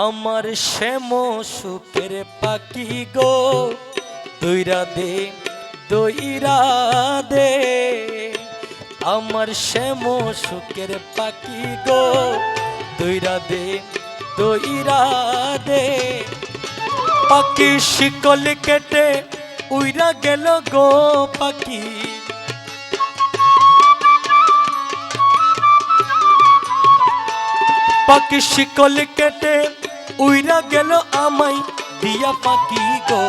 আমার শ্যাম সুখের পাখি গো দইরা দে দইরা দে। আমার শ্যাম সুখের পাখি গো দইরা দে দইরা দে। পাখি শিকল কেটে উইরা গেল গো পাখি, পাখি শিকল কেটে উইরা গেল আমায় দিয়া পাখি গো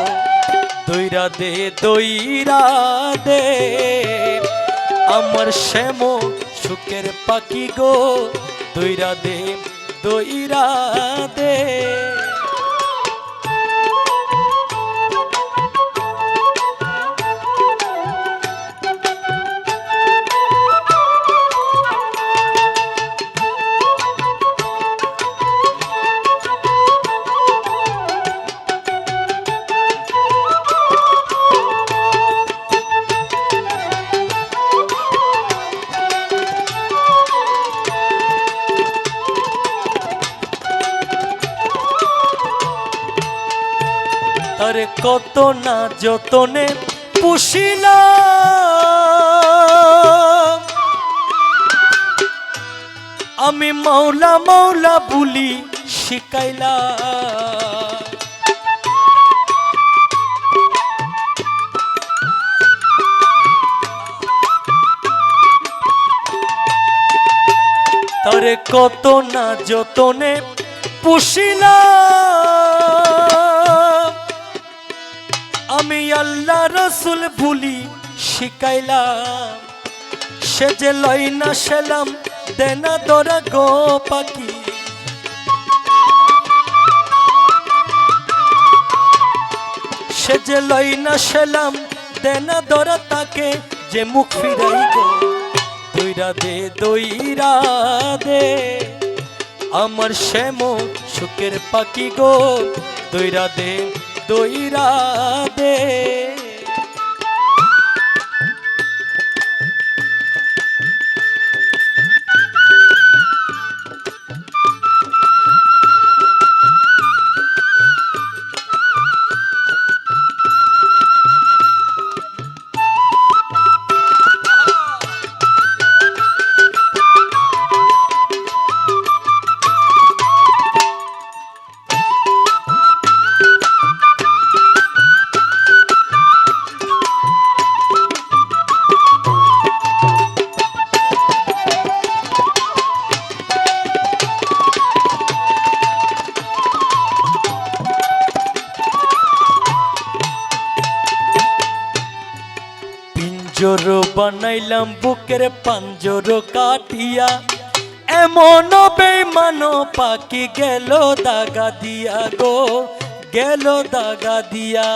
দইরা দে দইরা দে। আমার শ্যাম সুখের পাখি গো দইরা দে দইরা দে। আরে কত না যতনে পুষিলাম আমি, মাওলা মাওলা বুলি শিখাইলা। তারে কত না যতনে পুষিলাম আমি, আল্লাহ রসুল ভুলি শিখাইলাম। সে যে লই না সেলাম দেনা দরা গো পাখি, সে যে লই না সেলাম দেনা দরা তাকে যে মুখ ফিরাই গো দইরা দে দইরা দে। আমার শ্যাম সুখের পাখি গো দইরা দে দইরা দে। পিঞ্জর বানাইলাম বুকের পাঞ্জর কাটিয়া, এমন বেঈমান পাখি গেল দাগা দিয়া গো গেল দাগা দিয়া।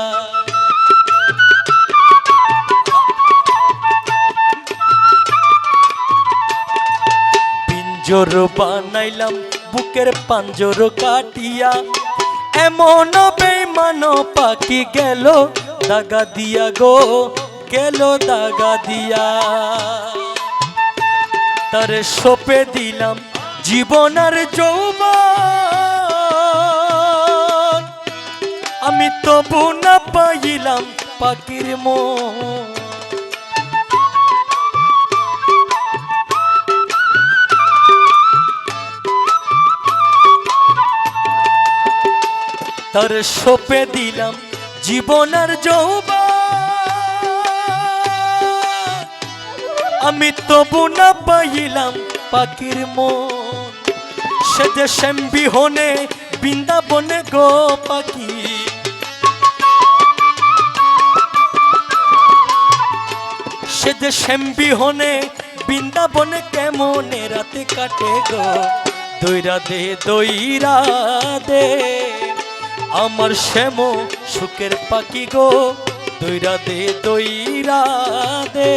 পিঞ্জর বানাইলাম বুকের পাঞ্জর কাটিয়া, এমন বেঈমান পাখি গেল দাগা দিয়া গো গেল দাগা দিয়া। তারে সপে দিলাম জীবন আর যৌবন, আমি তবু না পাইলাম পাখির মন। তারে সপে দিলাম জীবন আর যৌবন, আমি তবু না পাইলাম পাখির মন। সে যে শ্যাম বিহনে বৃন্দাবনে গো পাখি, সে যে শ্যাম বিহনে বৃন্দাবনে কেমনে রাতে কাটে গো দইরা দে দইরা দে। আমার শ্যাম সুখের পাখি গো দইরা দে দইরা দে।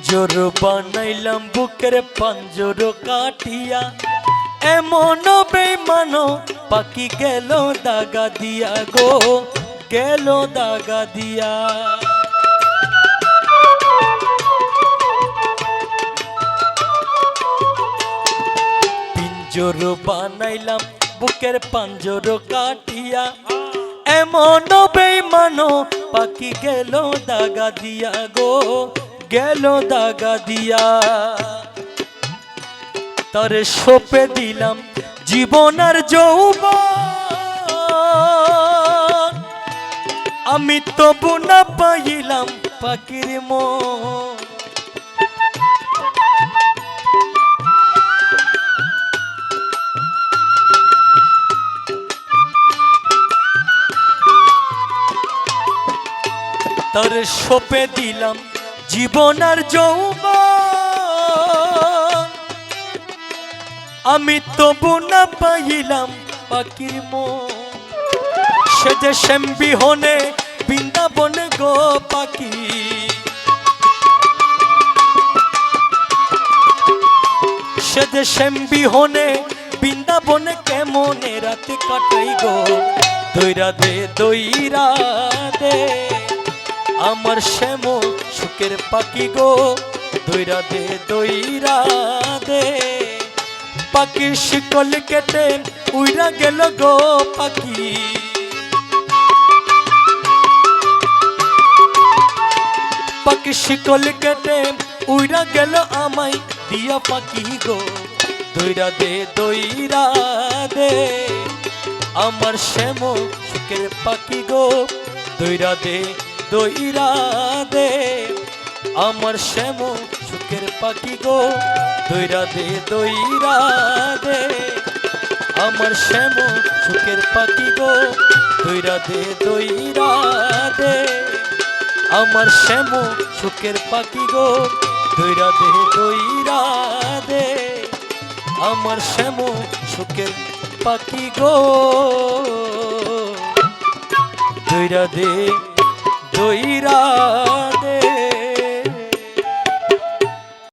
পিঞ্জর বানাইলাম বুকের পাঞ্জর কাটিয়া, এমন বেঈমান পাখি গেল দাগা দিয়া গো, গেল দাগা দিয়া। পিঞ্জর বানাইলাম বুকের পাঞ্জর কাটিয়া, এমন বেঈমান পাখি গেল দাগা দিয়া গো, গেল দাগা দিয়া। তারে সঁপে দিলাম জীবন আর যৌবন, আমি তবু না পাইলাম পাখির মন। তারে সঁপে দিলাম জীবন আর যৌবন, আমি তবু না পাইলাম পাখির মন। সে যে শ্যাম বিহনে বৃন্দাবনে গো পাখি, সে যে শ্যাম বিহনে বৃন্দাবনে কেমনে রাতে কাটাই গো। দইরা দে দইরা দে আমার শ্যাম সুখের পাখি গো, দইরা দে দইরা দে। পাখির শিকল কেটে উইরা গেল গো পাখি, পাখির শিকল কেটে উইরা গেল আমায় দিয়া পাখি গো। দইরা দে দইরা দে আমার শ্যাম সুখের পাখি গো, দইরা দে দইরা দে আমার শ্যাম সুখের পাখি গো, দইরা দে দইরা দে আমার শ্যাম সুখের পাখি গো, দইরা দে দইরা দে আমার শ্যাম সুখের পাখি গো, দইরা দে দইরা দে আমার শ্যাম সুখের পাখি গো, দইরা দে দইরা দে।